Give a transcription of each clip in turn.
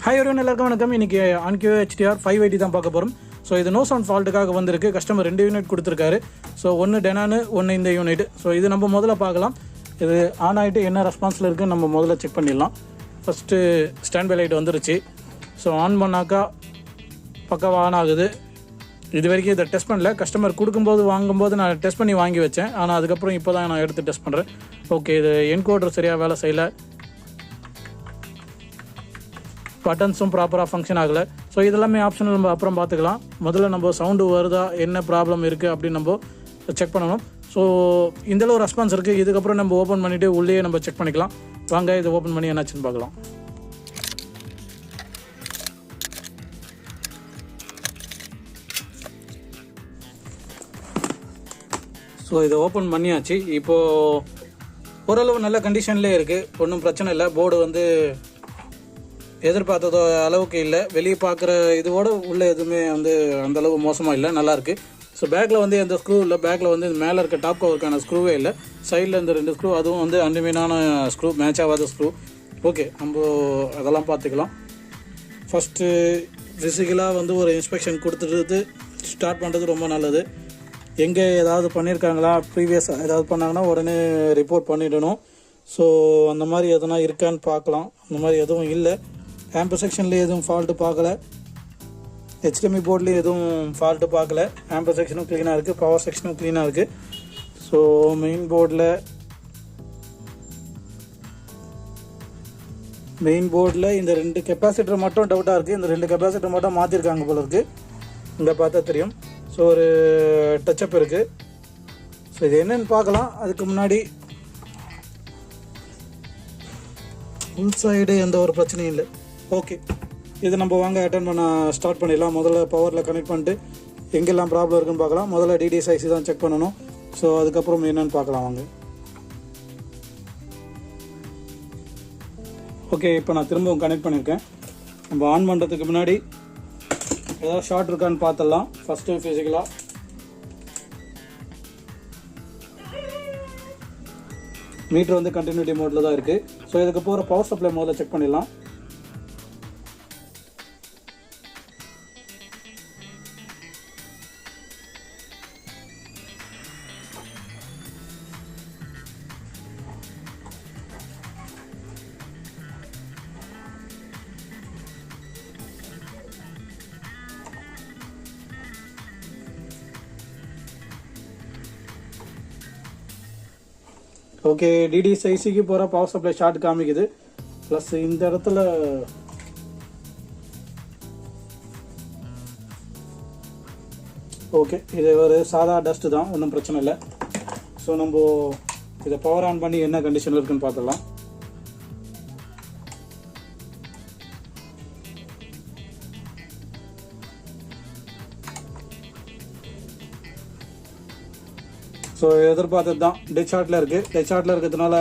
Hi everyone, எல்லாருக்கும் வணக்கம். இன்னைக்கு ஆன்கியூ ஹெச்டிஆர் 580 தான் பார்க்க போகிறோம். ஸோ இது நோ சவுண்ட் ஃபால்ட்டுக்காக வந்திருக்கு. கஸ்டமர் 2 யூனிட் கொடுத்துருக்காரு. ஸோ ஒன்று டெனானு, ஒன்று இந்த யூனிட். ஸோ இது நம்ம முதல்ல பார்க்கலாம். இது ஆன் ஆகிட்டு என்ன ரெஸ்பான்ஸில் இருக்குன்னு நம்ம முதல்ல செக் பண்ணிடலாம். ஃபஸ்ட்டு ஸ்டாண்ட் பை லைட் வந்துருச்சு. ஸோ ஆன் பண்ணாக்கா பக்காவாக ஆன் ஆகுது. இது வரைக்கும் இதை டெஸ்ட் பண்ணல. கஸ்டமர் கொடுக்கும்போது வாங்கும்போது நான் டெஸ்ட் பண்ணி வாங்கி வச்சேன். ஆனால் அதுக்கப்புறம் இப்போ தான் நான் எடுத்து டெஸ்ட் பண்ணுறேன். ஓகே, இது என்கோடர் சரியாக வேலை செய்யலை, பட்டன்ஸும் ப்ராப்பராக ஃபங்க்ஷன் ஆகலை. ஸோ இதெல்லாமே ஆப்ஷனல் நம்ம அப்புறம் பார்த்துக்கலாம். முதல்ல நம்ம சவுண்டு வருதா, என்ன ப்ராப்ளம் இருக்குது அப்படின்னு நம்ம செக் பண்ணணும். ஸோ இந்தளவு ரெஸ்பான்ஸ் இருக்குது. இதுக்கப்புறம் நம்ம ஓப்பன் பண்ணிவிட்டு உள்ளே நம்ம செக் பண்ணிக்கலாம். வாங்க இதை ஓப்பன் பண்ணி என்னாச்சுன்னு பார்க்கலாம். ஸோ இதை ஓப்பன் பண்ணியாச்சு. இப்போது ஓரளவு நல்ல கண்டிஷன்லேயே இருக்குது, ஒன்றும் பிரச்சனை இல்லை. போர்டு வந்து எதிர்பார்த்ததோ அளவுக்கு இல்லை. வெளியே பார்க்குற இதோட உள்ளே எதுவுமே வந்து அந்தளவு மோசமாக இல்லை, நல்லாயிருக்கு. ஸோ பேக்கில் வந்து எந்த ஸ்க்ரூ இல்லை. பேக்கில் வந்து மேலே இருக்க டாப் கவருக்கான ஸ்க்ரூவே இல்லை. சைடில் இந்த 2 ஸ்க்ரூ, அதுவும் வந்து அன்னிமீனான ஸ்க்ரூ, மேட்ச் ஆகாத ஸ்க்ரூ. ஓகே, நம்ம அதெல்லாம் பார்த்துக்கலாம். ஃபஸ்ட்டு ஃபிசிக்கலாக வந்து ஒரு இன்ஸ்பெக்ஷன் கொடுத்துட்டு ஸ்டார்ட் பண்ணுறது ரொம்ப நல்லது. எங்கே ஏதாவது பண்ணியிருக்காங்களா, ப்ரீவியஸாக ஏதாவது பண்ணாங்கன்னா உடனே ரிப்போர்ட் பண்ணிடணும். ஸோ அந்த மாதிரி எதனா இருக்கான்னு பார்க்கலாம். அந்த மாதிரி எதுவும் இல்லை. ஆம்பு செக்ஷன்லேயே எதுவும் ஃபால்ட்டு பார்க்கல. HDMI போர்ட்லேயும் எதுவும் ஃபால்ட்டு பார்க்கல. ஆம்பு செக்ஷனும் க்ளீனாக இருக்குது, பவர் செக்ஷனும் க்ளீனாக இருக்குது. ஸோ மெயின் போர்டில் இந்த 2 கெப்பாசிட்டர் மட்டும் டவுட்டாக இருக்குது. இந்த 2 கெப்பாசிட்டர் மட்டும் மாற்றிருக்காங்க போல இருக்குது. இங்கே பார்த்தா தெரியும். ஸோ ஒரு டச்சப் இருக்குது. ஸோ இது என்னென்னு பார்க்கலாம். அதுக்கு முன்னாடி உள் சைடு எந்த ஒரு பிரச்சனையும் இல்லை. ஓகே, இது நம்ம வாங்க அட்டன் பண்ண ஸ்டார்ட் பண்ணிடலாம். முதல்ல பவரில் கனெக்ட் பண்ணிட்டு எங்கெல்லாம் ப்ராப்ளம் இருக்குன்னு பார்க்கலாம். முதல்ல டிடிஎஸ் ஐசி தான் செக் பண்ணணும். ஸோ அதுக்கப்புறம் என்னென்னு பார்க்கலாம் வாங்க. ஓகே, இப்போ நான் திரும்பவும் கனெக்ட் பண்ணியிருக்கேன். நம்ம ஆன் பண்ணுறதுக்கு முன்னாடி ஏதாவது ஷார்ட் இருக்கான்னு பார்த்துடலாம். ஃபஸ்ட்டு ஃபிசிக்கலாக மீட்டர் வந்து கண்டினியூட்டி மோடில் தான் இருக்குது. ஸோ இதுக்கு போகிற பவர் சப்ளை முதல்ல செக் பண்ணிடலாம். ஓகே, டிடிஎஸ் ஐசிக்கு போகிற பவர் சப்ளை ஷார்ட் காமிக்குது. ப்ளஸ் இந்த இடத்துல ஓகே, இது ஒரு சாதா டஸ்ட்டு தான், ஒன்றும் பிரச்சனை இல்லை. ஸோ நம்ம இதை பவர் ஆன் பண்ணி என்ன கண்டிஷனில் இருக்குன்னு பார்த்துடலாம். ஸோ எதிர்பார்த்தது தான், டெட் ஷார்ட்டில் இருக்குது. டெட் ஷார்ட்டில் இருக்கிறதுனால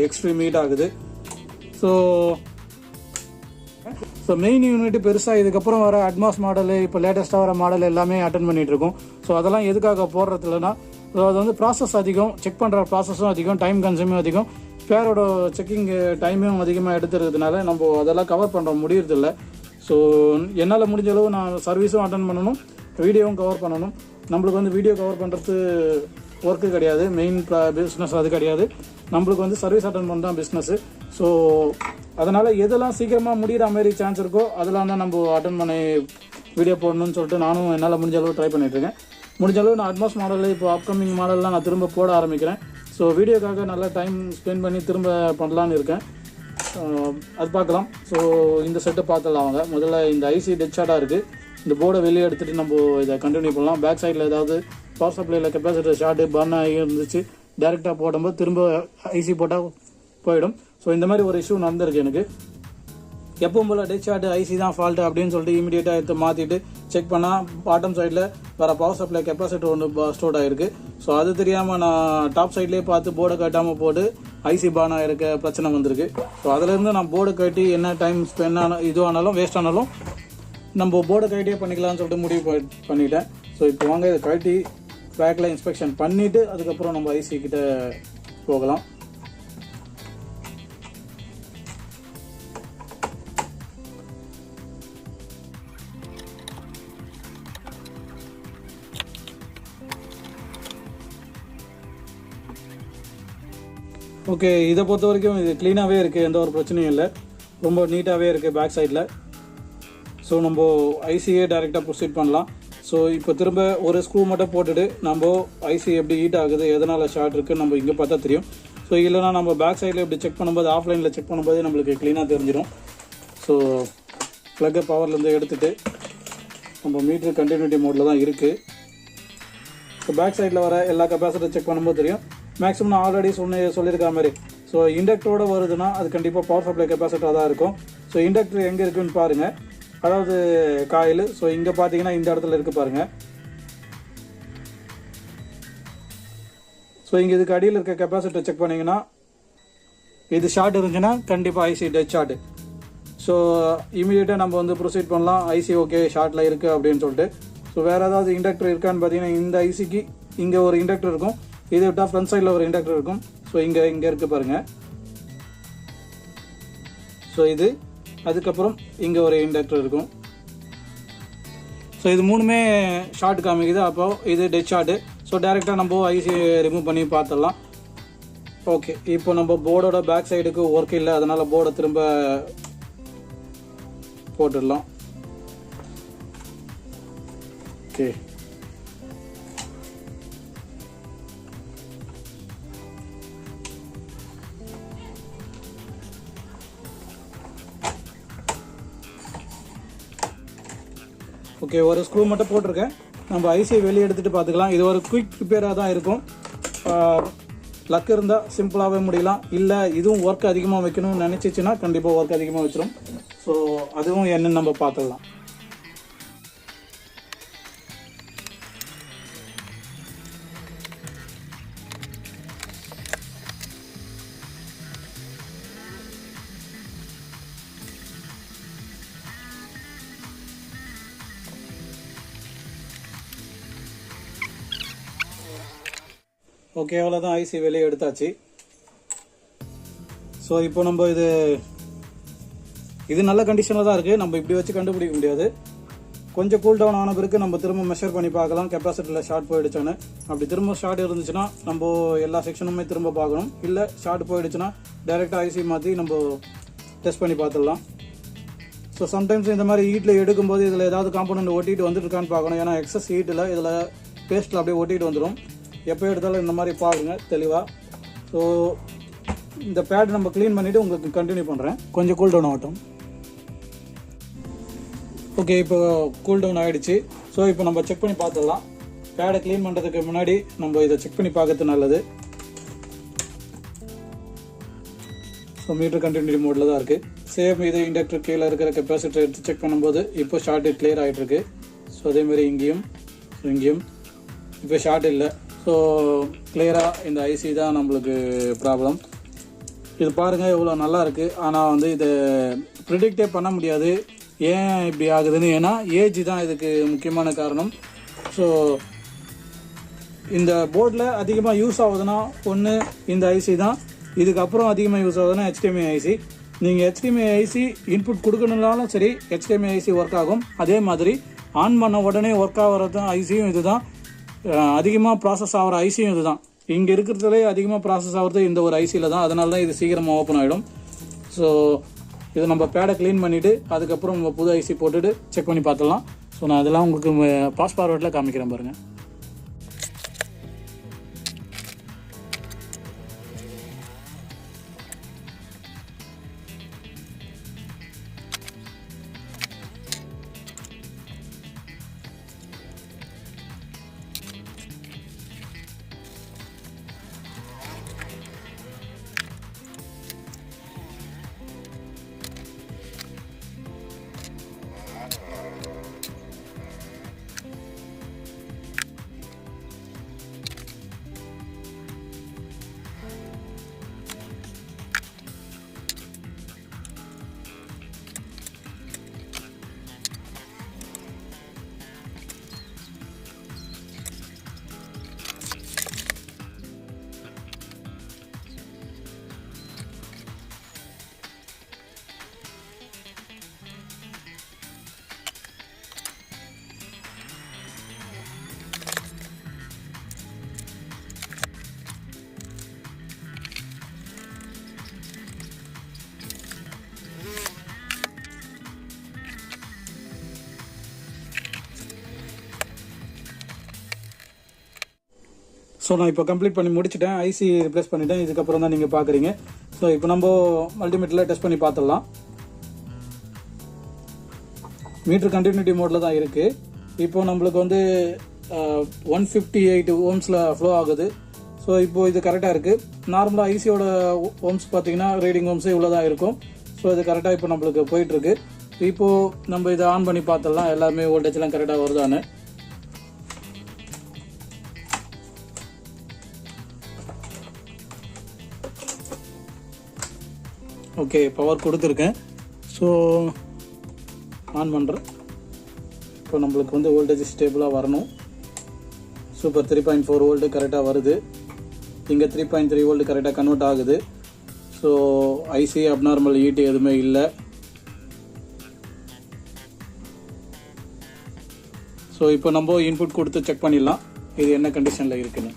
எக்ஸ்ட்ரீம் ஹீட் ஆகுது. ஸோ மெயின் யூனிட் பெருசாக இதுக்கப்புறம் வர அட்மாஸ் மாடலு, இப்போ லேட்டஸ்ட்டாக வர மாடல் எல்லாமே அட்டன் பண்ணிகிட்ருக்கோம். ஸோ அதெல்லாம் எதுக்காக போடுறது இல்லைன்னா, அது வந்து ப்ராசஸ் அதிகம், செக் பண்ணுற ப்ராசஸும் அதிகம், டைம் கன்சியூமும் அதிகம், ஸ்பேரோட செக்கிங் டைமும் அதிகமாக எடுத்துறதுனால நம்ம அதெல்லாம் கவர் பண்ணுற முடியறதில்ல. ஸோ என்னால் முடிஞ்ச அளவு நான் சர்வீஸும் அட்டன் பண்ணணும், வீடியோவும் கவர் பண்ணணும். நம்மளுக்கு வந்து வீடியோ கவர் பண்ணுறது ஒர்க்கு கிடையாது, மெயின் பிஸ்னஸ் அது கிடையாது. நம்மளுக்கு வந்து சர்வீஸ் அட்டன் பண்ண தான் பிஸ்னஸ்ஸு. ஸோ அதனால் எதெல்லாம் சீக்கிரமாக முடிகிற மாதிரி சான்ஸ் இருக்கோ அதெல்லாம் தான் நம்ம அட்டன் பண்ணி வீடியோ போடணும்னு சொல்லிட்டு நானும் என்னால் முடிஞ்ச அளவு ட்ரை பண்ணிகிட்ருக்கேன். முடிஞ்ச அளவு நான் அட்வான்ஸ் மாடல், இப்போ அப்கமிங் மாடல்லாம் நான் திரும்ப போட ஆரம்பிக்கிறேன். ஸோ வீடியோக்காக நல்லா டைம் ஸ்பெண்ட் பண்ணி திரும்ப பண்ணலான்னு இருக்கேன். அது பார்க்கலாம். ஸோ இந்த செட்டை பார்த்துடலாம் அவங்க. முதல்ல இந்த ஐசி டெட் ஷார்ட்டாக இருக்குது. இந்த போர்டை வெளியே எடுத்துகிட்டு நம்ம இதை கண்டினியூ பண்ணலாம். பேக் சைடில் ஏதாவது பவர் சப்ளையில் கெப்பாசிட்டர் ஷார்ட்டு பர்ன் ஆகி இருந்துச்சு, டேரெக்டாக போடும்போது திரும்ப ஐசி போட்டால் போயிடும். ஸோ இந்த மாதிரி ஒரு இஷ்யூ நடந்திருக்கு எனக்கு. எப்பவும் போல் டெட் ஷார்ட்டு ஐசி தான் ஃபால்ட்டு அப்படின்னு சொல்லிட்டு இமீடியட்டாக எடுத்து மாற்றிட்டு செக் பண்ணால் பாட்டம் சைடில் வர பவர் சப்ளை கெப்பாசிட்டர் ஒன்று ஸ்டோர் ஆகிருக்கு. ஸோ அது தெரியாமல் நான் டாப் சைட்லேயே பார்த்து போர்டை கட்டாமல் போட்டு ஐசி பான் ஆகிருக்க பிரச்சனை வந்திருக்கு. ஸோ அதிலேருந்து நான் போர்டை கட்டி என்ன டைம் ஸ்பெண்ட் இதுவானாலும் வேஸ்ட் ஆனாலும் நம்ம போர்டை கட்டியே பண்ணிக்கலாம்னு சொல்லிட்டு முடிவு பண்ணிட்டேன். ஸோ இப்போ வாங்க இதை கட்டி பேக்கில் இன்ஸ்பெக்ஷன் பண்ணிவிட்டு அதுக்கப்புறம் நம்ம ஐசி கிட்ட போகலாம். ஓகே, இதை பொறுத்த வரைக்கும் இது க்ளீனாகவே இருக்குது, எந்த ஒரு பிரச்சனையும் இல்லை, ரொம்ப நீட்டாகவே இருக்குது பேக் சைடில். ஸோ நம்ம ஐசியே டைரெக்டாக ப்ரொசீட் பண்ணலாம். ஸோ இப்போ திரும்ப ஒரு ஸ்க்ரூ மட்டும் போட்டுட்டு நம்ம ஐசி எப்படி ஹீட் ஆகுது, எதனால் ஷார்ட் இருக்குன்னு நம்ம இங்கே பார்த்தா தெரியும். ஸோ இல்லைனா நம்ம பேக் சைடில் இப்படி செக் பண்ணும்போது, ஆஃப்லைனில் செக் பண்ணும்போது நம்மளுக்கு க்ளீனாக தெரிஞ்சிடும். ஸோ ப்ளக்கை பவர்லேருந்து எடுத்துகிட்டு நம்ம மீட்ரு கண்டினியூட்டி மோடில் தான் இருக்குது. ஸோ பேக் சைடில் வர எல்லா கெப்பாசிட்டர் செக் பண்ணும்போது தெரியும். மேக்ஸிமம் நான் ஆல்ரெடி சொல்லியிருக்க மாதிரி, ஸோ இண்டக்டரோடு வருதுன்னா அது கண்டிப்பாக பவர் சப்ளை கெப்பாசிட்டராக தான் இருக்கும். ஸோ இண்டக்டர் எங்கே இருக்குதுன்னு பாருங்கள், அதாவது காயில். ஸோ இங்கே பார்த்தீங்கன்னா இந்த இடத்துல இருக்குது பாருங்கள். ஸோ இங்கே இதுக்கு அடியில் இருக்க கெப்பாசிட்டர் செக் பண்ணிங்கன்னா இது ஷார்ட் இருந்துச்சுன்னா கண்டிப்பாக ஐசி டெட் ஷார்ட். ஸோ இமீடியட்டாக நம்ம வந்து ப்ரொசீட் பண்ணலாம், ஐசி ஓகே ஷார்ட்டில் இருக்குது அப்படின்னு சொல்லிட்டு. ஸோ வேறு ஏதாவது இண்டக்டர் இருக்கான்னு பார்த்தீங்கன்னா இந்த ஐசிக்கு இங்கே ஒரு இண்டக்டர் இருக்கும், இதை விட்டால் ஃப்ரண்ட் சைடில் ஒரு இண்டக்டர் இருக்கும். ஸோ இங்கே இருக்குது பாருங்கள். ஸோ இது அதுக்கப்புறம் இங்கே ஒரு இண்டக்டர் இருக்கும். ஸோ இது மூணுமே ஷார்ட் காமிக்குது, அப்போ இது டெட் ஷார்ட்டு. ஸோ டேரெக்டாக நம்ம ஐசி ரிமூவ் பண்ணி பார்த்துடலாம். ஓகே, இப்போ நம்ம போர்டோட பேக் சைடுக்கு ஒர்க் இல்லை, அதனால் போர்டை திரும்ப போட்டுடலாம். ஓகே, ஓகே, ஒரு ஸ்க்ரூ மட்டும் போட்டிருக்கேன். நம்ம ஐசியை வெளியே எடுத்துகிட்டு பார்த்துக்கலாம். இது ஒரு குயிக் ரிப்பேராக தான் இருக்கும். லக் இருந்தால் சிம்பிளாகவே முடியலாம், இல்லை இதுவும் ஒர்க் அதிகமாக வைக்கணும்னு நினச்சிச்சின்னா கண்டிப்பாக ஒர்க் அதிகமாக வச்சிடும். ஸோ அதுவும் என்னன்னு நம்ம பார்த்துடலாம். ஓகே, அவ்வளோதான், ஐசி வெளியே எடுத்தாச்சு. ஸோ இப்போ நம்ம இது நல்ல கண்டிஷனில் தான் இருக்குது, நம்ம இப்படி வச்சு கண்டுபிடிக்க முடியாது. கொஞ்சம் கூல் டவுன் ஆன பிறகு நம்ம திரும்ப மெஷர் பண்ணி பார்க்கலாம் கெப்பாசிட்டியில் ஷார்ட் போயிடுச்சோன்னு. அப்படி திரும்ப ஷார்ட் இருந்துச்சுன்னா நம்ம எல்லா செக்ஷனுமே திரும்ப பார்க்கணும். இல்லை ஷார்ட் போயிடுச்சுன்னா டைரெக்டாக ஐசி மாற்றி நம்ம டெஸ்ட் பண்ணி பார்த்துடலாம். ஸோ சம்டைம்ஸ் இந்த மாதிரி ஹீட்டில் எடுக்கும்போது இதில் ஏதாவது காம்பனண்ட் ஒட்டிட்டு வந்துட்டுருக்கான்னு பார்க்கணும். ஏன்னா எக்ஸஸ் ஹீட்டில் இதில் பேஸ்ட்டில் அப்படியே ஒட்டிட்டு வந்துடும். எப்போ எடுத்தாலும் இந்த மாதிரி பாருங்கள் தெளிவாக. ஸோ இந்த பேட் நம்ம க்ளீன் பண்ணிவிட்டு உங்களுக்கு கண்டினியூ பண்ணுறேன். கொஞ்சம் கூல் டவுன் ஆகட்டும். ஓகே, இப்போ கூல் டவுன் ஆகிடுச்சு. ஸோ இப்போ நம்ம செக் பண்ணி பார்த்துடலாம். பேடை க்ளீன் பண்ணுறதுக்கு முன்னாடி நம்ம இதை செக் பண்ணி பார்க்கறது நல்லது. ஸோ மீட்டர் கண்டினியூட்டி மோடில் தான் இருக்குது. சேம் இது இண்டக்டர் கீழே இருக்கிற கெப்பாசிட்டர் எடுத்து செக் பண்ணும்போது இப்போ ஷார்ட் கிளியர் ஆகிட்டுருக்கு. ஸோ அதேமாதிரி இங்கேயும் இப்போ ஷார்ட் இல்லை. ஸோ கிளியராக இந்த ஐசி தான் நம்மளுக்கு ப்ராப்ளம். இது பாருங்கள் எவ்வளோ நல்லா இருக்குது. ஆனால் வந்து இதை ப்ரிடிக்டே பண்ண முடியாது ஏன் இப்படி ஆகுதுன்னு. ஏன்னா ஏஜ் தான் இதுக்கு முக்கியமான காரணம். ஸோ இந்த போர்டில் அதிகமாக யூஸ் ஆகுதுன்னா ஒன்று இந்த ஐசி தான். இதுக்கப்புறம் அதிகமாக யூஸ் ஆகுதுன்னா HDMI ஐசி. நீங்கள் HDMI ஐசி இன்புட் கொடுக்கணுன்னாலும் சரி HDMI ஐசி ஒர்க் ஆகும். அதே மாதிரி ஆன் பண்ண உடனே ஒர்க் ஆகிறதும் ஐசியும் இது தான். அதிகமாக ப்ராசஸ் ஆகிற ஐசியும் இது தான். இங்கே இருக்கிறதுலே அதிகமாக ப்ராசஸ் ஆகிறது இந்த ஒரு ஐசியில் தான். அதனால தான் இது சீக்கிரமாக ஓப்பன் ஆகிடும். ஸோ இதை நம்ம பேடை க்ளீன் பண்ணிவிட்டு அதுக்கப்புறம் நம்ம புது ஐசி போட்டுட்டு செக் பண்ணி பார்த்துடலாம். ஸோ நான் அதெல்லாம் உங்களுக்கு பாஸ் ஃபார்வர்டில் காமிக்கிறேன் பாருங்கள். ஸோ நான் இப்போ கம்ப்ளீட் பண்ணி முடிச்சிட்டேன், ஐசி ரிப்ளேஸ் பண்ணிட்டேன். இதுக்கப்புறம் தான் நீங்கள் பார்க்குறீங்க. ஸோ இப்போ நம்ம மல்டிமீட்டரில் டெஸ்ட் பண்ணி பார்த்துடலாம். மீட்ரு கண்டினியூட்டி மோடில் தான் இருக்குது. இப்போ நம்மளுக்கு வந்து 158 ஓம்ஸில் ஃப்ளோ ஆகுது. ஸோ இப்போது இது கரெக்டாக இருக்குது. நார்மலாக ஐசியோட ஓம்ஸ் பார்த்தீங்கன்னா ரீடிங் ஓம்ஸே இவ்வளோ தான் இருக்கும். ஸோ இது கரெக்டாக இப்போ நம்மளுக்கு போயிட்டுருக்கு. இப்போது நம்ம இதை ஆன் பண்ணி பார்த்துடலாம் எல்லாமே வோல்டேஜ்லாம் கரெக்டாக வருதான்னு. ஓகே, பவர் கொடுத்துருக்கேன். ஸோ ஆன் பண்ணுறேன். இப்போ நம்மளுக்கு வந்து வோல்டேஜ் ஸ்டேபிளாக வரணும். சூப்பர், 3.4 வோல்ட்டு கரெக்டாக வருது. இங்கே 3.3 வோல்ட் கரெக்டாக கன்வெர்ட் ஆகுது. ஸோ ஐசி அப்நார்மல் ஈட்டு எதுவுமே இல்லை. ஸோ இப்போ நம்ம இன்புட் கொடுத்து செக் பண்ணிடலாம் இது என்ன கண்டிஷனில் இருக்குன்னு.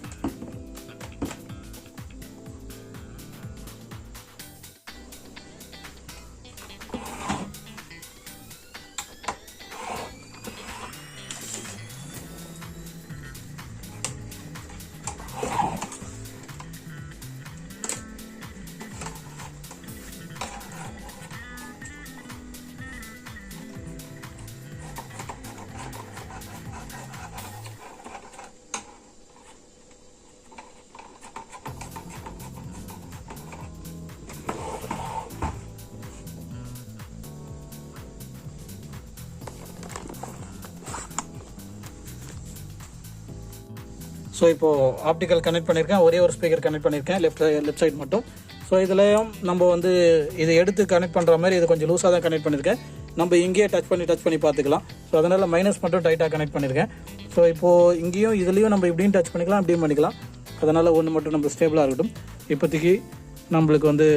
ஸோ இப்போது ஆப்டிக்கல் கனெக்ட் பண்ணியிருக்கேன், ஒரே ஒரு ஸ்பீக்கர் கனெக்ட் பண்ணியிருக்கேன், லெஃப்ட் சைட் மட்டும். ஸோ இதுலேயும் நம்ம வந்து இதை எடுத்து கனெக்ட் பண்ணுற மாதிரி இது கொஞ்சம் லூஸாக தான் கனெக்ட் பண்ணியிருக்கேன். நம்ம இங்கேயே டச் பண்ணி பார்த்துக்கலாம். ஸோ அதனால் மைனஸ் மட்டும் டைட்டாக கனெக்ட் பண்ணியிருக்கேன். ஸோ இப்போது இங்கேயும் இதுலேயும் நம்ம இப்படியும் டச் பண்ணிக்கலாம், அப்படியும் பண்ணிக்கலாம். அதனால் ஒன்று மட்டும் நம்ம ஸ்டேபிளாக இருக்கட்டும். இப்போதைக்கு நம்மளுக்கு வந்து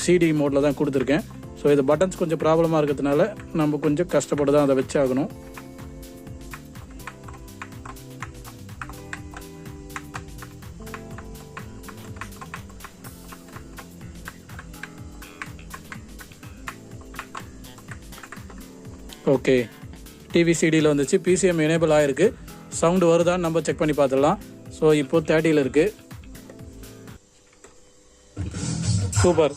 சிடி மோடில் தான் கொடுத்துருக்கேன். ஸோ இது பட்டன்ஸ் கொஞ்சம் ப்ராப்ளமாக இருக்கிறதுனால நம்ம கொஞ்சம் கஷ்டப்பட்டு தான் அதை வச்சு ஆகணும். ஓகே, டிவி சிடியில் வந்துச்சு, பிசிஎம் எனேபிள் ஆகிருக்கு. சவுண்டு வருதான்னு நம்ம செக் பண்ணி பார்த்துடலாம். ஸோ இப்போது 30 இருக்குது. சூப்பர்,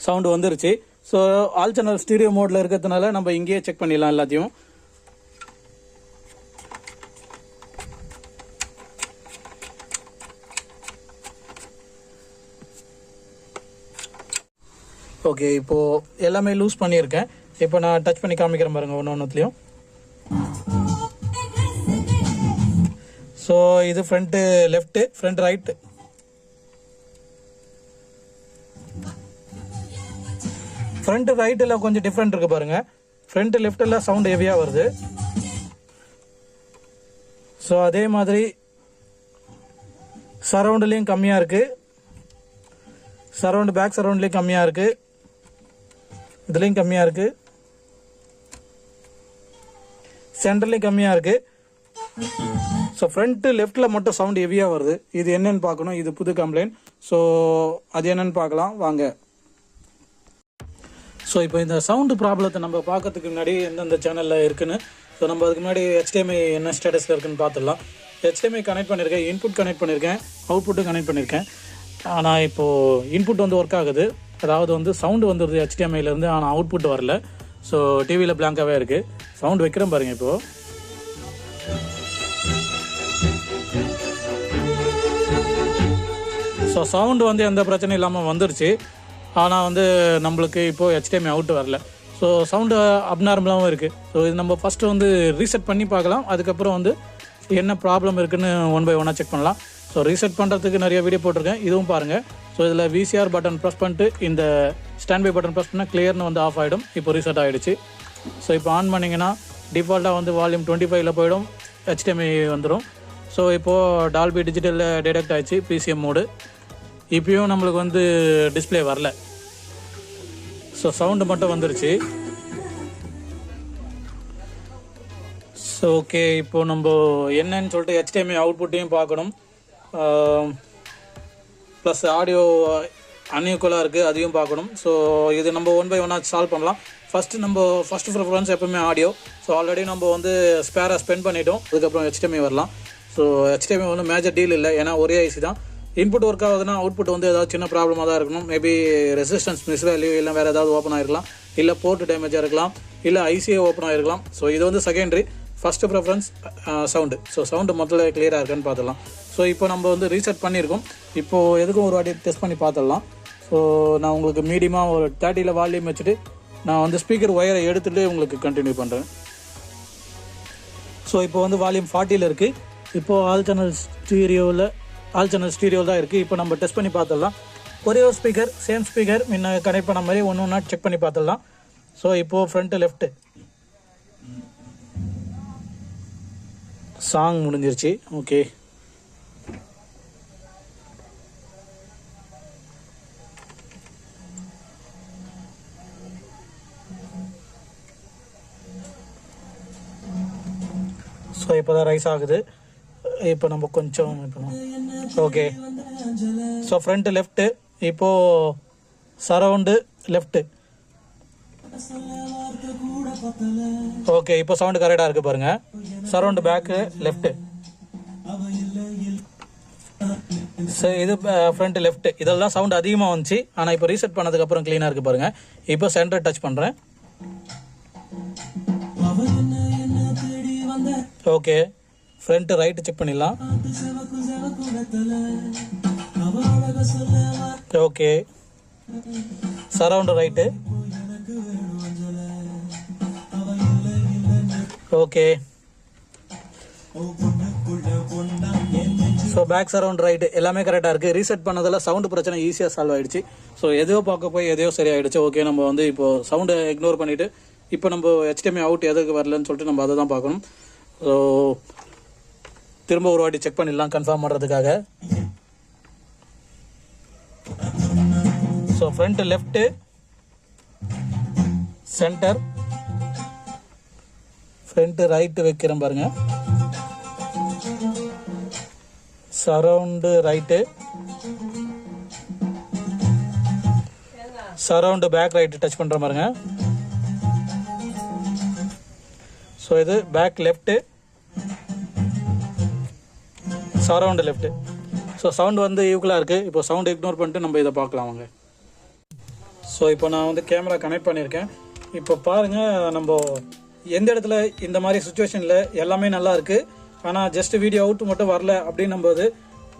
சவுண்டு வந்துருச்சு. ஸோ ஆல் சேனல் ஸ்டீரியோ மோடில் இருக்கிறதுனால நம்ம இங்கேயே செக் பண்ணிடலாம் எல்லாத்தையும். ஓகே, இப்போது எல்லாமே லூஸ் பண்ணியிருக்கேன். இப்போ நான் டச் பண்ணி காமிக்கிறேன் பாருங்க ஒன்றுத்துலேயும். ஸோ இது front left, front right. Front ரைட்டில் கொஞ்சம் டிஃப்ரெண்ட் இருக்குது பாருங்கள். ஃப்ரண்ட் லெஃப்ட்டில் சவுண்ட் ஹெவியாக வருது. ஸோ அதே மாதிரி சரவுண்ட்லேயும் கம்மியாக இருக்குது. பேக் சரவுண்ட்லேயும் கம்மியாக இருக்குது. இதுலேயும் கம்மியாக இருக்குது. சென்டர்லேயும் கம்மியாக இருக்குது. ஸோ ஃப்ரண்ட்டு லெஃப்ட்டில் மட்டும் சவுண்ட் ஹெவியாக வருது. இது என்னன்னு பார்க்கணும். இது புது கம்ப்ளைண்ட். ஸோ அது என்னன்னு பார்க்கலாம் வாங்க. ஸோ இப்போ இந்த சவுண்டு ப்ராப்ளத்தை நம்ம பார்க்கறதுக்கு முன்னாடி எந்தெந்த சேனலில் இருக்குன்னு, ஸோ நம்ம அதுக்கு முன்னாடி HDMI என்ன ஸ்டேட்டஸில் இருக்குன்னு பார்த்துடலாம். HDMI கனெக்ட் பண்ணியிருக்கேன், இன்புட் கனெக்ட் பண்ணியிருக்கேன், அவுட்புட்டும் கனெக்ட் பண்ணியிருக்கேன். ஆனால் இப்போது இன்புட் வந்து ஒர்க் ஆகுது, அதாவது வந்து சவுண்டு வந்துடுது HDMIலேருந்து, ஆனால் அவுட்புட் வரல. ஸோ டிவியில் பிளாங்காகவே இருக்குது. சவுண்ட் வைக்கிறேன் பாருங்கள். இப்போது ஸோ சவுண்டு வந்து எந்த பிரச்சனையும் இல்லாமல் வந்துருச்சு. ஆனால் வந்து நம்மளுக்கு இப்போது HDMI அவுட்டு வரல. ஸோ சவுண்டு அப்நார்மலாகவும் இருக்குது. ஸோ இது நம்ம ஃபஸ்ட்டு வந்து ரீசெட் பண்ணி பார்க்கலாம். அதுக்கப்புறம் வந்து என்ன ப்ராப்ளம் இருக்குதுன்னு 1 by 1 செக் பண்ணலாம். ஸோ ரீசெட் பண்ணுறதுக்கு நிறைய வீடியோ போட்டிருக்கேன், இதுவும் பாருங்கள். ஸோ இதில் VCR பட்டன் ப்ரெஸ் பண்ணிட்டு இந்த ஸ்டாண்ட் பை பட்டன் ப்ரெஸ் பண்ணால் கிளியர்னு வந்து ஆஃப் ஆகிடும். இப்போ ரீசெட் ஆகிடுச்சு. ஸோ இப்போ ஆன் பண்ணிங்கன்னா டிஃபால்ட்டாக வந்து வால்யூம் 25ல் போயிடும், HDMI வந்துடும். ஸோ இப்போது டால்பி டிஜிட்டலில் டிடெக்ட் ஆகிடுச்சு PCM மோடு. இப்போயும் நம்மளுக்கு வந்து டிஸ்பிளே வரல. ஸோ சவுண்டு மட்டும் வந்துருச்சு. ஸோ ஓகே, இப்போது நம்ம என்னன்னு சொல்லிட்டு HDMI அவுட்புட்டையும் பார்க்கணும், ப்ளஸ் ஆடியோ அன்இக்குவலாக இருக்குது, அதையும் பார்க்கணும். ஸோ இது நம்ம ஒன் பை ஒன்னாக சால்வ் பண்ணலாம். ஃபஸ்ட்டு ப்ரிஃபரன்ஸ் எப்பவுமே ஆடியோ. ஸோ ஆல்ரெடி நம்ம வந்து ஸ்பேராக ஸ்பெண்ட் பண்ணிட்டோம். அதுக்கப்புறம் HDMI வரலாம். ஸோ HDMI வந்து மேஜர் டீல் இல்லை, ஏன்னா ஒரே ஐசி தான். இன்புட் ஒர்க் ஆகுதுன்னா அவுட்புட் வந்து ஏதாவது சின்ன ப்ராப்ளமாக தான் இருக்கணும். மேபி ரெசிஸ்டன்ஸ் மிஸ் வேல்யூ இல்லை வேறு ஏதாவது ஓப்பன் ஆகிருக்கலாம், இல்லை போர்ட் டேமேஜாக இருக்கலாம், இல்லை ஐசிஏ ஓப்பன் ஆகிருக்கலாம். ஸோ இது வந்து secondary. First preference sound. So sound முதல்ல கிளியராக இருக்குன்னு பார்த்துடலாம். ஸோ இப்போ நம்ம வந்து ரீசெட் பண்ணியிருக்கோம். இப்போது எதுக்கும் ஒரு வாட்டி டெஸ்ட் பண்ணி பார்த்துடலாம். ஸோ நான் உங்களுக்கு மீடியமாக ஒரு 30 வால்யூம் வச்சுட்டு நான் வந்து ஸ்பீக்கர் ஒயரை எடுத்துகிட்டு உங்களுக்கு கண்டினியூ பண்ணுறேன். ஸோ இப்போ வந்து வால்யூம் 40 இருக்குது. இப்போது ஆல் சேனல் ஸ்டீரியோவில் தான் இருக்குது. இப்போ நம்ம டெஸ்ட் பண்ணி பார்த்துடலாம். ஒரே ஒரு ஸ்பீக்கர், சேம் ஸ்பீக்கர் முன்ன கனெக்ட் பண்ண மாதிரி ஒன்று ஒன்றா செக் பண்ணி பார்த்துடலாம். ஸோ இப்போது ஃப்ரண்ட்டு லெஃப்ட்டு சாங் முடிஞ்சிருச்சு. ஓகே, ஸோ இப்போ தான் ரைஸ் ஆகுது. இப்போ நம்ம கொஞ்சம் ஓகே. ஸோ ஃப்ரண்ட்டு லெஃப்ட்டு, இப்போது சரவுண்டு லெஃப்ட்டு. ஓகே, இப்போ சவுண்டு கரெக்டாக இருக்குது பாருங்கள். Surround back left. ஸோ இது ஃப்ரண்ட்டு லெஃப்ட்டு. இதெல்லாம் சவுண்டு அதிகமாக வந்துச்சு, ஆனால் இப்போ ரீசெட் பண்ணதுக்கப்புறம் க்ளீனாக இருக்குது பாருங்கள். இப்போ சென்டர் டச் பண்ணுறேன். ஓகே, ஃப்ரண்ட் ரைட்டு செக் பண்ணிடலாம். Okay, surround right. Okay, so back surround right எல்லாமே கரெக்டாக இருக்குது. ரீசெட் பண்ணதில் சவுண்டு பிரச்சனை ஈஸியாக சால்வ் ஆகிடுச்சு. ஸோ எதையோ பார்க்க போய் எதையோ சரியாயிடுச்சு. ஓகே, நம்ம வந்து இப்போது சவுண்டை இக்னோர் பண்ணிவிட்டு இப்போ நம்ம HDMI அவுட் எதுக்கு வரலன்னு சொல்லிட்டு நம்ம அதை தான் பார்க்கணும். ஸோ திரும்ப ஒரு வாட்டி செக் பண்ணிடலாம் கன்ஃபார்ம் பண்ணுறதுக்காக. So front left, center, front right வைக்கிறேன் பாருங்க. Surround right, surround back right touch பண்ணுற பாருங்க. ஸோ இது back left, surround left. So sound வந்து ஈக்குவலாக இருக்குது. இப்போ சவுண்டு இக்னோர் பண்ணிட்டு நம்ம இதை பார்க்கலாம் வாங்க. ஸோ இப்போ நான் வந்து கேமரா கனெக்ட் பண்ணியிருக்கேன். இப்போ பாருங்கள், நம்ம எந்த இடத்துல இந்த மாதிரி சுச்சுவேஷனில் எல்லாமே நல்லா இருக்குது, ஆனால் ஜஸ்ட் வீடியோ அவுட் மட்டும் வரல அப்படின்னும் போது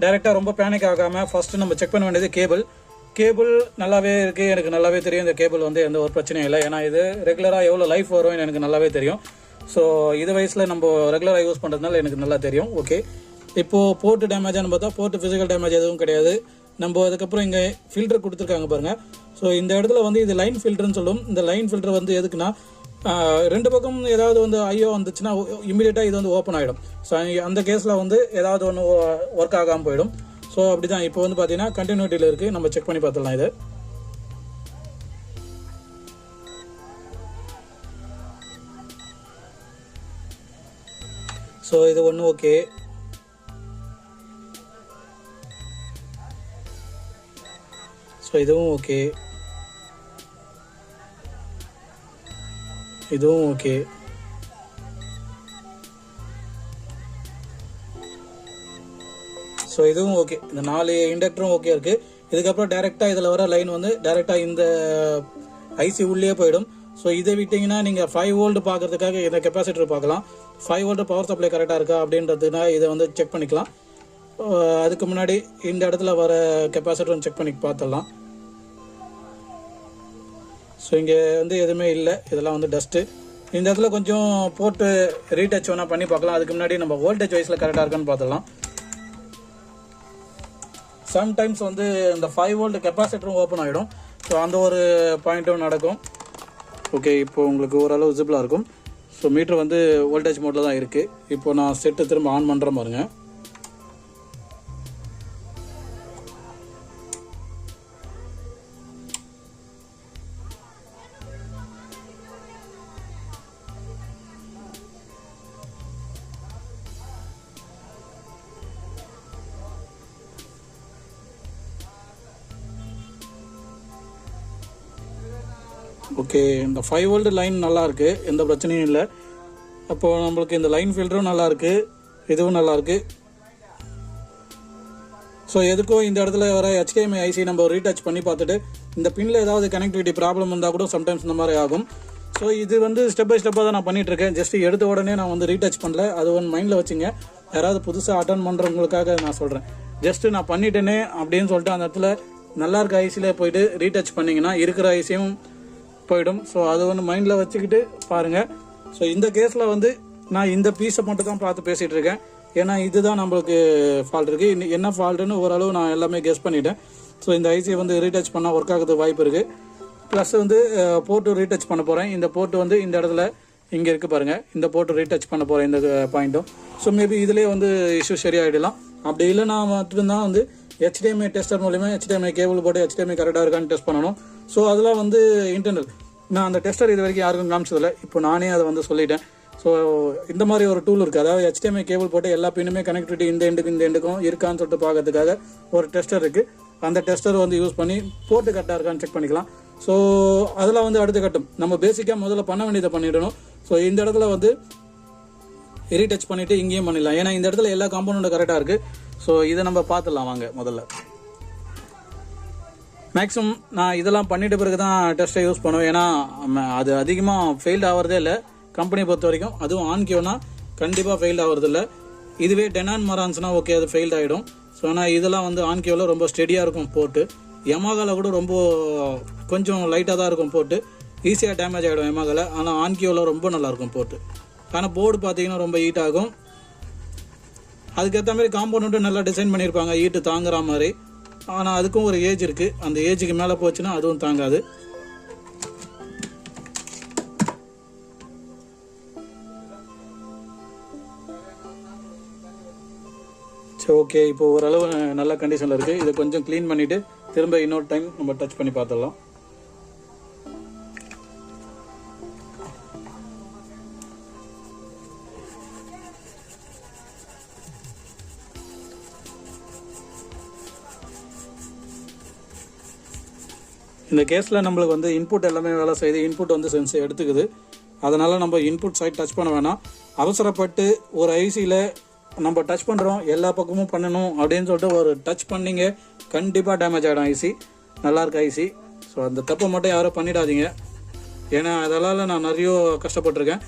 டைரெக்டாக ரொம்ப பேனிக் ஆகாமல் ஃபஸ்ட்டு நம்ம செக் பண்ண வேண்டியது கேபிள் நல்லாவே இருக்குது. எனக்கு நல்லாவே தெரியும் இந்த கேபிள் வந்து எந்த ஒரு பிரச்சனையும் இல்லை, ஏன்னா இது ரெகுலராக எவ்வளோ லைஃப் வரும் எனக்கு நல்லாவே தெரியும். ஸோ இது வயசில் நம்ம ரெகுலராக யூஸ் பண்ணுறதுனால எனக்கு நல்லா தெரியும். ஓகே, இப்போது போர்ட்டு டேமேஜானு பார்த்தா போர்ட்டு ஃபிசிக்கல் டேமேஜ் எதுவும் கிடையாது. நம்ம அதுக்கப்புறம் இங்கே ஃபில்டர் கொடுத்துருக்காங்க பாருங்கள். ஸோ இந்த இடத்துல வந்து இது லைன் ஃபில்டர்னு சொல்லும். இந்த லைன் ஃபில்டர் வந்து எதுக்குன்னா, ரெண்டு பக்கம் ஏதாவது வந்து ஐயோ வந்துச்சுன்னா இமீடியட்டாக இது வந்து ஓப்பன் ஆகிடும். ஸோ அந்த கேஸில் வந்து ஏதாவது ஒன்று ஒர்க் ஆகாமல் போயிடும். ஸோ அப்படி தான் இப்போ வந்து பார்த்தீங்கன்னா கண்டினியூட்டியில் இருக்குது. நம்ம செக் பண்ணி பார்த்துடலாம் இது. ஸோ இது ஒன்று ஓகே. ஸோ இதுவும் ஓகே, இதுவும் ஓகே. ஸோ இதுவும் ஓகே. இந்த 4 இண்டக்டரும் ஓகே இருக்குது. இதுக்கப்புறம் டேரெக்டாக இதில் வர லைன் வந்து டேரெக்டாக இந்த ஐசி உள்ளே போயிடும். ஸோ இதை விட்டிங்கன்னா நீங்கள் 5 வோல்ட் பார்க்குறதுக்காக இந்த கெப்பாசிட்டர் பார்க்கலாம். 5 வோல்ட் பவர் சப்ளை கரெக்டாக இருக்கா அப்படின்றதுனா இதை வந்து செக் பண்ணிக்கலாம். அதுக்கு முன்னாடி இந்த இடத்துல வர கெப்பாசிட்டரும் செக் பண்ணி பார்த்துடலாம். ஸோ இங்கே வந்து எதுவுமே இல்லை, இதெல்லாம் வந்து டஸ்ட்டு. இந்த இடத்துல கொஞ்சம் போட்டு ரீடச் வேணால் பண்ணி பார்க்கலாம். அதுக்கு முன்னாடி நம்ம வோல்டேஜ் வைஸில் கரெக்டாக இருக்கான்னு பார்த்துடலாம். சம்டைம்ஸ் வந்து இந்த 5 வோல்ட் கெப்பாசிட்டரும் ஓப்பன் ஆகிடும். ஸோ அந்த ஒரு பாயிண்ட்டும் நடக்கும். ஓகே, இப்போ உங்களுக்கு ஓரளவு விசிபிளாக இருக்கும். ஸோ மீட்டர் வந்து வோல்டேஜ் மோட்டில் தான் இருக்குது. இப்போ நான் செட்டு திரும்ப ஆன் பண்ணுறேன் பாருங்க. ஓகே, இந்த 5 வோல்ட் லைன் நல்லாயிருக்கு, எந்த பிரச்சனையும் இல்லை. அப்போது நம்மளுக்கு இந்த லைன் ஃபில்டரும் நல்லாயிருக்கு, இதுவும் நல்லாயிருக்கு. ஸோ எதுக்கும் இந்த இடத்துல வர HDMI ஐசி நம்ம ரீடச் பண்ணி பார்த்துட்டு இந்த பின்னில் ஏதாவது கனெக்டிவிட்டி ப்ராப்ளம் இருந்தால் கூட சம்டைம்ஸ் இந்த மாதிரி ஆகும். ஸோ இது வந்து ஸ்டெப் பை ஸ்டெப்பாக தான் நான் பண்ணிகிட்ருக்கேன். ஜஸ்ட் எடுத்த உடனே நான் வந்து ரீடச் பண்ணல, அது ஒன்று மைண்டில் வச்சுங்க. யாராவது புதுசாக அட்டன் பண்ணுறவங்களுக்காக நான் சொல்கிறேன். ஜஸ்ட்டு நான் பண்ணிட்டேனே அப்படின்னு சொல்லிட்டு அந்த இடத்துல நல்லா இருக்க ஐசியில் போயிட்டு ரீடச் பண்ணிங்கன்னா இருக்கிற ஐசியும் போயிடும். ஸோ அது ஒன்று மைண்டில் வச்சுக்கிட்டு பாருங்கள். ஸோ இந்த கேஸில் வந்து நான் இந்த பீஸை மட்டும் தான் பார்த்து பேசிகிட்டு இருக்கேன். ஏன்னா இதுதான் நம்மளுக்கு ஃபால்ட் இருக்குது. என்ன ஃபால்ட்டுன்னு ஓரளவு நான் எல்லாமே கெஸ் பண்ணிட்டேன். ஸோ இந்த ஐசியை வந்து ரீடச் பண்ணால் ஒர்க் ஆகிறதுக்கு வாய்ப்பு இருக்குது. ப்ளஸ் வந்து போர்ட்டு ரீடச் பண்ண போகிறேன். இந்த போர்ட்டு வந்து இந்த இடத்துல இங்கே இருக்குது பாருங்கள், இந்த போர்ட்டு ரீடச் பண்ண போகிறேன் இந்த பாயிண்ட்டும். ஸோ மேபி இதிலே வந்து இஷ்யூ சரியாயிடலாம். அப்படி இல்லைனா மட்டும்தான் வந்து HDMI டெஸ்டர் மூலிமா HDMI கேபிள் போட்டு HDMI கரெக்டாக இருக்கான்னு டெஸ்ட் பண்ணணும். ஸோ அதெல்லாம் வந்து இன்டர்னல். நான் அந்த டெஸ்டர் இது வரைக்கும் யாருக்கும் காமிச்சதில்லை, இப்போ நானே அதை வந்து சொல்லிட்டேன். ஸோ இந்த மாதிரி ஒரு டூல் இருக்குது, அதாவது HDMI கேபிள் போட்டு எல்லா பின்னுமே கனெக்டிவிட்டி இந்த எண்டுக்கும் இருக்கான்னு சொல்லிட்டு பார்க்கறதுக்காக ஒரு டெஸ்டர் இருக்குது. அந்த டெஸ்டர் வந்து யூஸ் பண்ணி போட்டு கரெக்டாக இருக்கான்னு செக் பண்ணிக்கலாம். ஸோ அதெல்லாம் வந்து அடுத்த கட்டம். நம்ம பேசிக்காக முதல்ல பண்ண வேண்டியதை பண்ணிடணும். ஸோ இந்த இடத்துல வந்து ரீடச் பண்ணிவிட்டு இங்கேயும் பண்ணிடலாம். ஏன்னா இந்த இடத்துல எல்லா காம்பவுண்டும் கரெக்டாக இருக்குது. ஸோ இதை நம்ம பார்த்துடலாம் வாங்க. முதல்ல மேக்ஸிமம் நான் இதெல்லாம் பண்ணிட்ட பிறகு தான் டெஸ்ட்டை யூஸ் பண்ணுவேன். ஏன்னா அது அதிகமாக ஃபெயில்ட் ஆகிறதே இல்லை கம்பெனி பொறுத்த வரைக்கும். அதுவும் ஆன்கியோனா கண்டிப்பாக ஃபெயில்ட் ஆகிறதில்ல. இதுவே டெனான் மரான்ஸ்னா ஓகே, அது ஃபெயில்ட் ஆகிடும். ஸோ ஆனால் இதெல்லாம் வந்து ஆன்கியோவில் ரொம்ப ஸ்டெடியாக இருக்கும் போட்டு. யமாகாவில் கூட ரொம்ப கொஞ்சம் லைட்டாக தான் இருக்கும் போட்டு, ஈஸியாக டேமேஜ் ஆகிடும் யமாகாவில். ஆனால் ஆன்கியோவில் ரொம்ப நல்லாயிருக்கும் போட்டு. ஆனால் போர்டு பார்த்தீங்கன்னா ரொம்ப ஹீட் ஆகும். அதுக்கேற்ற மாதிரி காம்பவுண்டும் நல்லா டிசைன் பண்ணியிருப்பாங்க ஹீட்டு தாங்குற மாதிரி. ஆனால் அதுக்கும் ஒரு ஏஜ் இருக்குது, அந்த ஏஜுக்கு மேலே போச்சுன்னா அதுவும் தாங்காது. சரி, ஓகே, இப்போ ஓரளவு நல்ல கண்டிஷனில் இருக்குது. இதை கொஞ்சம் க்ளீன் பண்ணிவிட்டு திரும்ப இன்னொரு டைம் நம்ம டச் பண்ணி பார்த்துடலாம். இந்த கேஸில் நம்மளுக்கு வந்து இன்புட் எல்லாமே வேலை செய்யுது. இன்புட் வந்து சென்ஸ் எடுத்துக்குது. அதனால் நம்ம இன்புட் சைட் டச் பண்ண வேணாம். அவசரப்பட்டு ஒரு ஐசியில் நம்ம டச் பண்ணுறோம், எல்லா பக்கமும் பண்ணணும் அப்படின்னு சொல்லிட்டு ஒரு டச் பண்ணிங்க, கண்டிப்பாக டேமேஜ் ஆகிடும் ஐசி. நல்லா இருக்க ஐசி. ஸோ அந்த தப்பை மட்டும் யாரும் பண்ணிடாதீங்க. ஏன்னா அதனால் நான் நிறைய கஷ்டப்பட்டிருக்கேன்.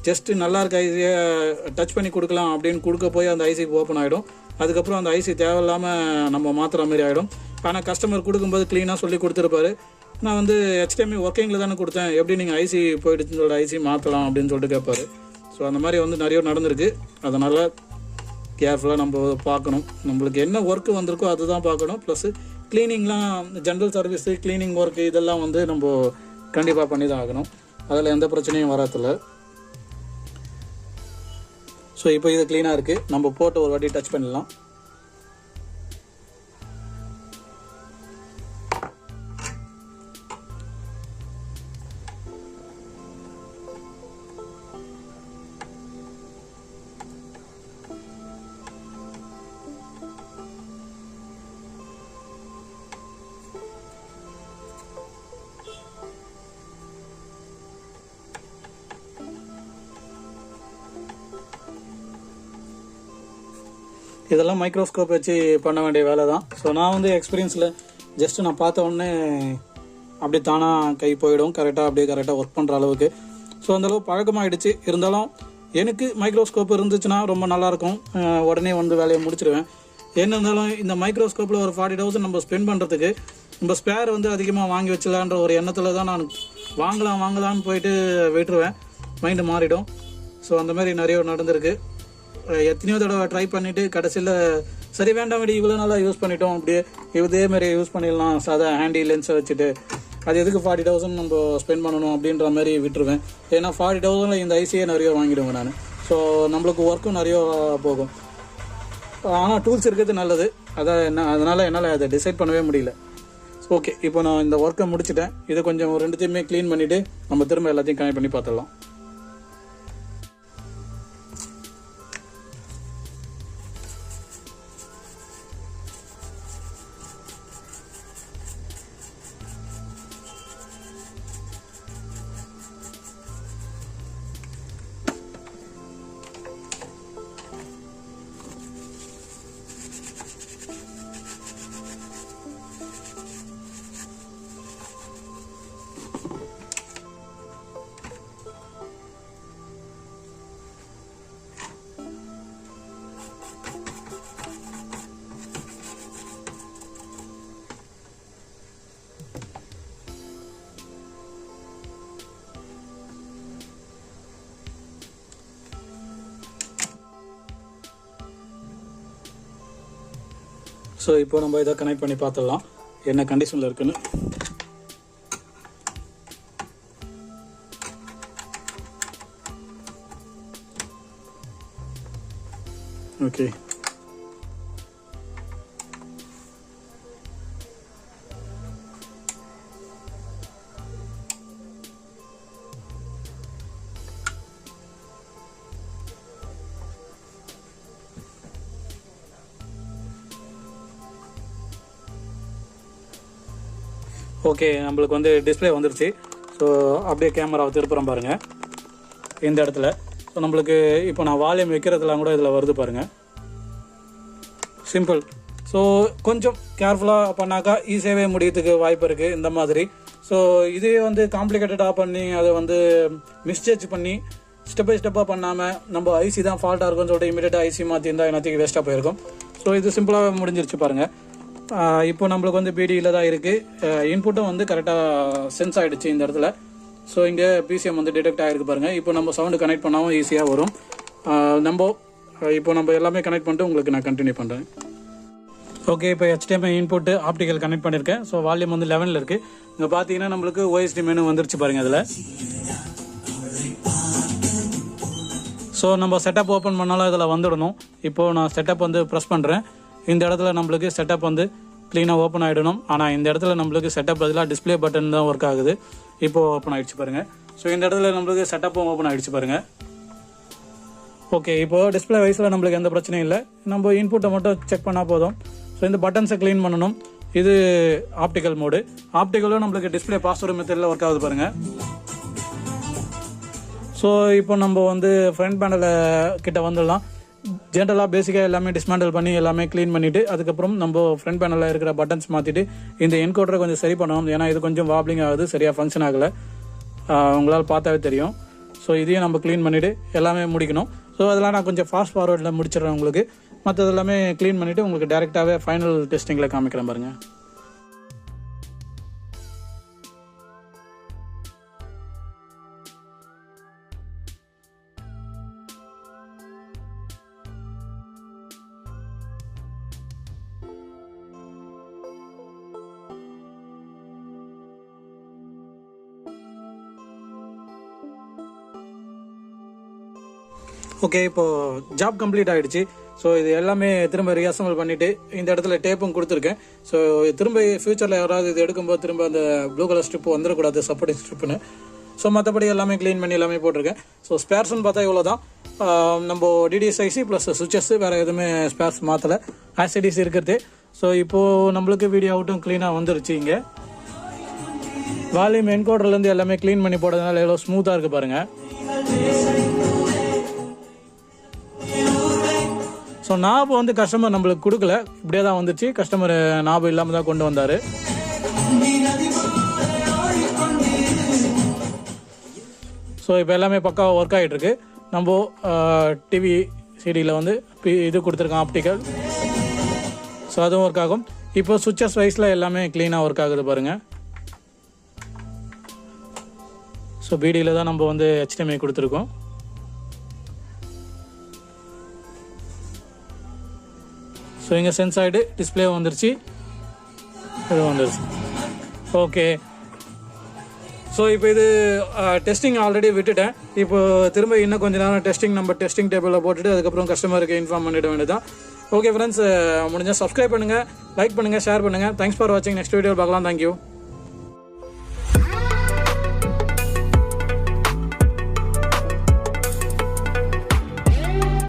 ஜஸ்ட்டு நல்லா இருக்க ஐசியை டச் பண்ணி கொடுக்கலாம் அப்படின்னு கொடுக்க போய் அந்த ஐசிக்கு ஓப்பன் ஆகிடும். அதுக்கப்புறம் அந்த ஐசி தேவையில்லாமல் நம்ம மாற்றுற மாதிரி ஆகிடும். ஆனால் கஸ்டமர் கொடுக்கும்போது க்ளீனாக சொல்லி கொடுத்துருப்பாரு, நான் வந்து HDMI ஒர்க்கிங்கில் தானே கொடுத்தேன், எப்படி நீங்கள் ஐசி போயிடுச்சுன்னு சொல்லிட்டு ஐசி மாற்றலாம் அப்படின்னு சொல்லிட்டு கேட்பாரு. ஸோ அந்த மாதிரி வந்து நிறைய நடந்திருக்கு. அதனால் கேர்ஃபுல்லாக நம்ம பார்க்கணும். நம்மளுக்கு என்ன ஒர்க்கு வந்திருக்கோ அதுதான் பார்க்கணும். ப்ளஸ் க்ளீனிங்லாம், ஜென்ரல் சர்வீஸு, க்ளீனிங் ஒர்க்கு இதெல்லாம் வந்து நம்ம கண்டிப்பாக பண்ணி தான் ஆகணும். அதில் எந்த பிரச்சனையும் வராதில்ல. ஸோ இப்போ இது க்ளீனாக இருக்குது. நம்ம போட்டு ஒரு வாட்டி டச் பண்ணிடலாம். இதெல்லாம் மைக்ரோஸ்கோப் வச்சு பண்ண வேண்டிய வேலை தான். ஸோ நான் வந்து எக்ஸ்பீரியன்ஸில் ஜஸ்ட்டு நான் பார்த்த உடனே அப்படி தானாக கை போயிடும், கரெக்டாக ஒர்க் பண்ணுற அளவுக்கு. ஸோ அந்தளவு பழக்கமாகிடுச்சு. இருந்தாலும் எனக்கு மைக்ரோஸ்கோப் இருந்துச்சுன்னா ரொம்ப நல்லாயிருக்கும், உடனே வந்து வேலையை முடிச்சிடுவேன். என்ன இருந்தாலும் இந்த மைக்ரோஸ்கோப்பில் ஒரு 40,000 நம்ம ஸ்பெண்ட் பண்ணுறதுக்கு நம்ம ஸ்பேர் வந்து அதிகமாக வாங்கி வச்சலான்ற ஒரு எண்ணத்தில் தான் நான் வாங்கலான்னு போயிட்டு விட்டுருவேன், மைண்டு மாறிடும். ஸோ அந்த மாதிரி நிறைய நடந்திருக்கு. எத்தனையோ தடவை ட்ரை பண்ணிவிட்டு கடைசியில் சரி வேண்டாம் விட, இவ்வளோ நாளாக யூஸ் பண்ணிட்டோம், அப்படியே இதேமாரி யூஸ் பண்ணிடலாம் சாதா ஹேண்டி லென்ஸை வச்சுட்டு, அது எதுக்கு 40,000 நம்ம ஸ்பெண்ட் பண்ணணும் அப்படின்ற மாதிரி விட்டுருவேன். ஏன்னா 40,000 இந்த ஐசியே நிறைய வாங்கிடுவேன் நான். ஸோ நம்மளுக்கு ஒர்க்கும் நிறைய போகும். ஆனால் டூல்ஸ் இருக்கிறது நல்லது. அதனால் என்னால் அதை டிசைட் பண்ணவே முடியல. ஓகே, இப்போ நான் இந்த ஒர்க்கை முடிச்சுட்டேன். இதை கொஞ்சம் ரெண்டுத்தையுமே க்ளீன் பண்ணிவிட்டு நம்ம திரும்ப எல்லாத்தையும் கனெக்ட் பண்ணி பார்த்துடலாம். ஸோ இப்போ நம்ம இதை கனெக்ட் பண்ணி பார்த்துடலாம் என்ன கண்டிஷனில் இருக்குன்னு. ஓகே, ஓகே நம்மளுக்கு வந்து டிஸ்பிளே வந்துருச்சு. ஸோ அப்படியே கேமராவை திருப்புறம் பாருங்கள் இந்த இடத்துல. ஸோ நம்மளுக்கு இப்போ நான் வால்யூம் வைக்கிறதுலாம் கூட இதில் வருது பாருங்கள். சிம்பிள். ஸோ கொஞ்சம் கேர்ஃபுல்லாக பண்ணாக்கா ஈஸியாகவே முடியறதுக்கு வாய்ப்பு இருக்குது இந்த மாதிரி. ஸோ இதே வந்து காம்ப்ளிகேட்டடாக பண்ணி அதை வந்து மிஸ்டேச் பண்ணி ஸ்டெப் பை ஸ்டெப்பாக பண்ணாமல் நம்ம ஐசி தான் ஃபால்ட்டாக இருக்கும்னு சொல்லிட்டு இமீடியட்டாக ஐசி மாற்றிருந்தால் என்னத்துக்கு வேஸ்ட்டாக போயிருக்கும். ஸோ இது சிம்பிளாக முடிஞ்சிருச்சு பாருங்கள். இப்போ நம்மளுக்கு வந்து பிடியில் தான் இருக்குது. இன்புட்டும் வந்து கரெக்டாக சென்ஸ் ஆகிடுச்சு இந்த இடத்துல. ஸோ இங்கே பிசிஎம் வந்து டிடெக்ட் ஆகிருக்கு பாருங்கள். இப்போ நம்ம சவுண்டு கனெக்ட் பண்ணாமல் ஈஸியாக வரும். இப்போ நம்ம எல்லாமே கனெக்ட் பண்ணிட்டு உங்களுக்கு நான் கண்டினியூ பண்ணுறேன். ஓகே, இப்போ HDMI இன்புட்டு ஆப்டிக்கல் கனெக்ட் பண்ணியிருக்கேன். ஸோ வால்யூம் வந்து 11 இருக்குது. இங்கே பார்த்தீங்கன்னா நம்மளுக்கு OSD மெனு வந்துருச்சு பாருங்கள் அதில். ஸோ நம்ம செட்டப் ஓப்பன் பண்ணாலும் இதில் வந்துடணும். இப்போது நான் செட்டப் வந்து ப்ரெஸ் பண்ணுறேன். இந்த இடத்துல நம்மளுக்கு செட்டப் வந்து க்ளீனாக ஓப்பன் ஆகிடணும். ஆனால் இந்த இடத்துல நம்மளுக்கு செட்டப் பதிலாக டிஸ்பிளே பட்டன் தான் ஒர்க் ஆகுது. இப்போது ஓப்பன் ஆகிடுச்சு பாருங்கள். ஸோ இந்த இடத்துல நம்மளுக்கு செட்டப்பும் ஓப்பன் ஆகிடுச்சு பாருங்கள். ஓகே, இப்போது டிஸ்பிளே வைஸில் நம்மளுக்கு எந்த பிரச்சனையும் இல்லை. நம்ம இன்புட்டை மட்டும் செக் பண்ணால் போதும். ஸோ இந்த பட்டன்ஸை க்ளீன் பண்ணணும். இது ஆப்டிக்கல் மோடு. ஆப்டிக்கலும் நம்மளுக்கு டிஸ்பிளே பாஸ்வேர்டு மெத்தடில் ஒர்க் ஆகுது பாருங்கள். ஸோ இப்போ நம்ம வந்து ஃப்ரண்ட் பேனலை கிட்ட வந்துடலாம். ஜென்ரலாக பேசிக்காக எல்லாமே டிஸ்மேண்டில் பண்ணி எல்லாமே க்ளீன் பண்ணிவிட்டு அதுக்கப்புறம் நம்ம ஃப்ரண்ட் பேனலில் இருக்கிற பட்டன்ஸ் மாற்றிட்டு இந்த என்கோடரை கொஞ்சம் சரி பண்ணணும். ஏன்னா இது கொஞ்சம் வாப்ளிங் ஆகுது, சரியாக ஃபங்க்ஷன் ஆகலை. உங்களால் பார்த்தாவே தெரியும். ஸோ இதையும் நம்ம க்ளீன் பண்ணிவிட்டு எல்லாமே முடிக்கணும். ஸோ அதெல்லாம் நான் கொஞ்சம் ஃபாஸ்ட் ஃபார்வர்டில் முடிச்சிடுறேன் உங்களுக்கு. மற்றது எல்லாமே க்ளீன் பண்ணிவிட்டு உங்களுக்கு டேரெக்டாகவே ஃபைனல் டெஸ்டிங்கில் காமிக்கிறேன் பாருங்கள். ஓகே, இப்போது ஜாப் கம்ப்ளீட் ஆகிடுச்சு. ஸோ இது எல்லாமே திரும்ப ரீஅசம்பிள் பண்ணிவிட்டு இந்த இடத்துல டேப்பும் கொடுத்துருக்கேன். ஸோ திரும்ப ஃபியூச்சரில் யாராவது இது எடுக்கும்போது திரும்ப அந்த ப்ளூ கலர் ஸ்ட்ரிப்பு வந்துடக்கூடாது, சப்போர்ட்டிங் ஸ்ட்ரிப்புன்னு. ஸோ மற்றபடி எல்லாமே க்ளீன் பண்ணி எல்லாமே போட்டிருக்கேன். ஸோ ஸ்பேர்ஸ்ன்னு பார்த்தா இவ்வளோ தான். நம்ம DDSIC ப்ளஸ் சுவிச்சஸ் வேறு எதுவுமே ஸ்பேர்ஸ் மாற்றலை, ஆசிடிஸ் இருக்கிறது. ஸோ இப்போது நம்மளுக்கு வீடியோ அவுட்டும் க்ளீனாக வந்துருச்சு. இங்கே வால்யூம் என்கோடர்லேருந்து எல்லாமே க்ளீன் பண்ணி போடுறதுனால எவ்வளோ ஸ்மூத்தாக இருக்குது பாருங்கள். ஸோ நாபு வந்து கஸ்டமர் நம்மளுக்கு கொடுக்கல, இப்படியே தான் வந்துச்சு. கஸ்டமர் நாபு இல்லாமல் தான் கொண்டு வந்தார். ஸோ இப்போ எல்லாமே பக்காவாக ஒர்க் ஆகிட்டு இருக்கு. நம்ம டிவி சிடியில் வந்து இது கொடுத்துருக்கோம் ஆப்டிக்கல். ஸோ அதுவும் ஒர்க் ஆகும். இப்போ சுவிச்சஸ் வைஸில் எல்லாமே க்ளீனாக ஒர்க் ஆகுது பாருங்கள். ஸோ பிடியில் தான் நம்ம வந்து HDMI கொடுத்துருக்கோம். ஸோ இங்கே சென்ஸ் ஆகிட்டு டிஸ்பிளே வந்துருச்சு, இது வந்துருச்சு. ஓகே, ஸோ இப்போ இது டெஸ்டிங் ஆல்ரெடி விட்டுட்டேன். இப்போ திரும்ப இன்னும் கொஞ்சம் நேரம் டெஸ்டிங் நம்ம டெஸ்டிங் டேபிளில் போட்டுட்டு அதுக்கப்புறம் கஸ்டமருக்கு இன்ஃபார்ம் பண்ணிட வேண்டியதான். ஓகே ஃப்ரெண்ட்ஸ், முடிஞ்சால் சப்ஸ்கிரைப் பண்ணுங்கள், லைக் பண்ணுங்கள், ஷேர் பண்ணுங்கள். தேங்க்ஸ் ஃபார் வாட்சிங். நெக்ஸ்ட் வீடியோ பார்க்கலாம். தேங்க்யூ.